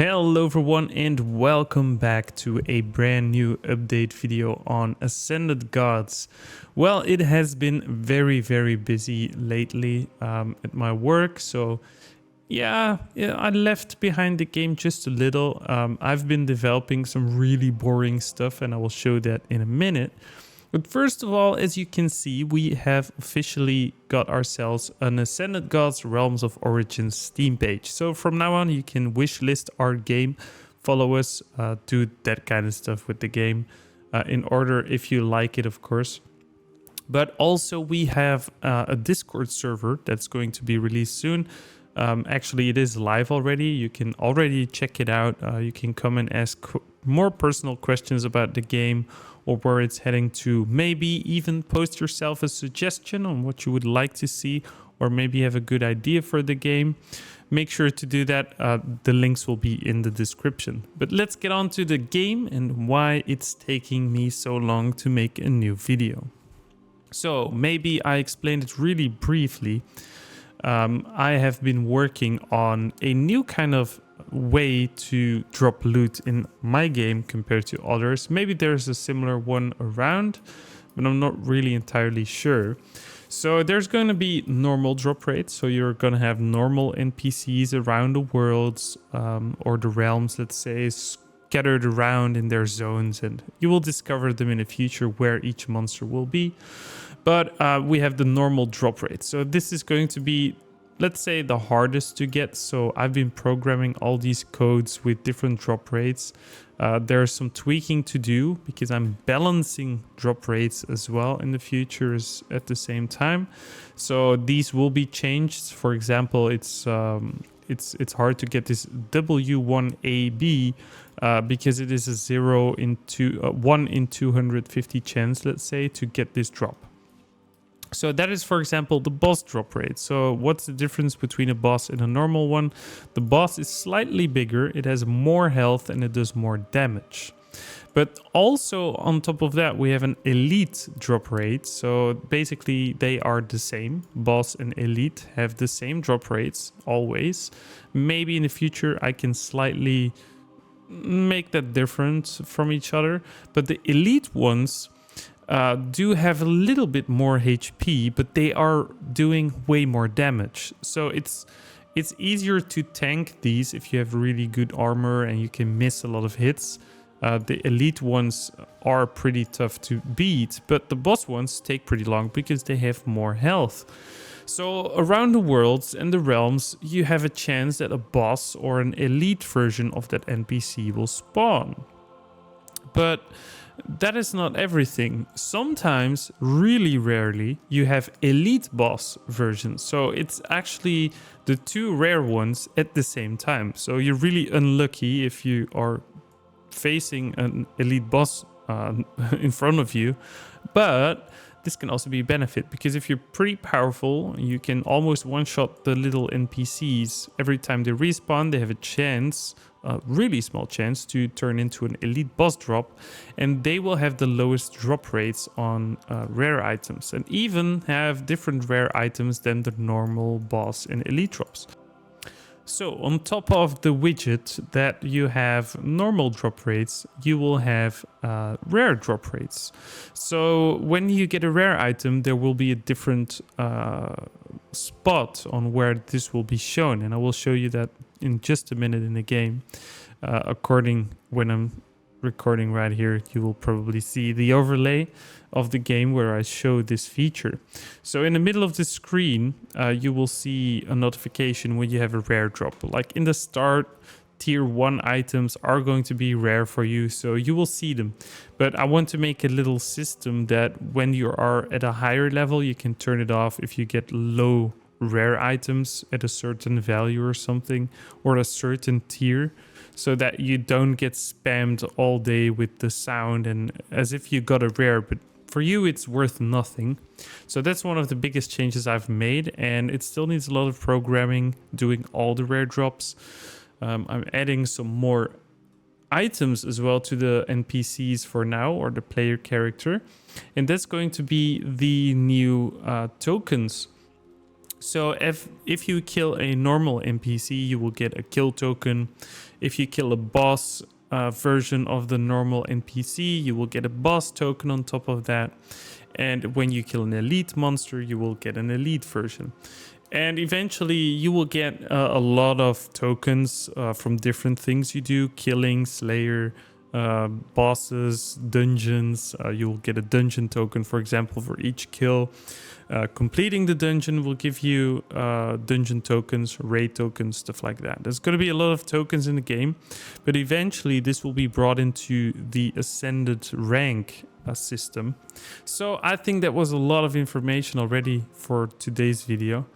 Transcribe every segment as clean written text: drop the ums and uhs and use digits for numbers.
Hello everyone and welcome back to a brand new update video on Ascended Gods. Well, it has been very busy lately at my work, so yeah, I left behind the game just a little. I've been developing some really boring stuff and I will show that in a minute. But first of all, as you can see, we have officially got ourselves an Ascended Gods Realms of Origins Steam page. So from now on, you can wishlist our game, follow us, do that kind of stuff with the game in order if you like it, of course. But also we have a Discord server that's going to be released soon. Actually, it is live already. You can already check it out. You can come and ask more personal questions about the game or where it's heading to. Maybe even post yourself a suggestion on what you would like to see, or maybe have a good idea for the game. Make sure to do that. The links will be in the description. But let's get on to the game and why it's taking me so long to make a new video. So maybe I explained it really briefly. I have been working on a new kind of way to drop loot in my game compared to others. Maybe there's a similar one around, but I'm not really entirely sure. So there's going to be normal drop rates. So you're going to have normal NPCs around the worlds or the realms, let's say, scattered around in their zones, and you will discover them in the future where each monster will be. But we have the normal drop rate. So this is going to be, let's say, the hardest to get. So I've been programming all these codes with different drop rates. There's some tweaking to do because I'm balancing drop rates as well in the future at the same time. So these will be changed. For example, it's hard to get this W1AB because it is a 1 in 250 chance, let's say, to get this drop. So that is, for example, the boss drop rate. So what's the difference between a boss and a normal one? The boss is slightly bigger, it has more health, and it does more damage. But also on top of that, we have an elite drop rate. So basically they are the same. Boss and elite have the same drop rates always. Maybe in the future I can slightly make that different from each other. But the elite ones do have a little bit more HP, but they are doing way more damage. So it's easier to tank these if you have really good armor and you can miss a lot of hits. The elite ones are pretty tough to beat, but the boss ones take pretty long because they have more health. So around the worlds and the realms, you have a chance that a boss or an elite version of that NPC will spawn. But that is not everything. Sometimes, really rarely, you have elite boss versions. So it's actually the two rare ones at the same time. So you're really unlucky if you are facing an elite boss in front of you. But this can also be a benefit, because if you're pretty powerful, you can almost one-shot the little NPCs. Every time they respawn, they have a chance, a really small chance, to turn into an elite boss drop, and they will have the lowest drop rates on rare items, and even have different rare items than the normal boss and elite drops. So on top of the widget that you have normal drop rates, you will have rare drop rates. So when you get a rare item, there will be a different spot on where this will be shown. And I will show you that in just a minute in the game. When I'm recording right here, you will probably see the overlay of the game where I show this feature. So in the middle of the screen, you will see a notification when you have a rare drop. Like in the start, tier 1 items are going to be rare for you, so you will see them. But I want to make a little system that when you are at a higher level, you can turn it off if you get low rare items at a certain value or something, or a certain tier, so that you don't get spammed all day with the sound and as if you got a rare, but for you it's worth nothing. So that's one of the biggest changes I've made, and it still needs a lot of programming, doing all the rare drops. I'm adding some more items as well to the NPCs for now, or the player character, and that's going to be the new tokens. So if you kill a normal NPC, you will get a kill token. If you kill a boss version of the normal NPC, you will get a boss token on top of that. And when you kill an elite monster, you will get an elite version. And eventually you will get a lot of tokens from different things you do: killing, slayer, bosses, dungeons. You will get a dungeon token, for example, for each kill. Completing the dungeon will give you dungeon tokens, raid tokens, stuff like that. There's going to be a lot of tokens in the game, but eventually this will be brought into the ascended rank system. So I think that was a lot of information already for today's video.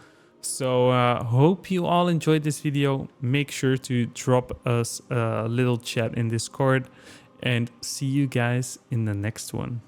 So hope you all enjoyed this video. Make sure to drop us a little chat in Discord, and see you guys in the next one.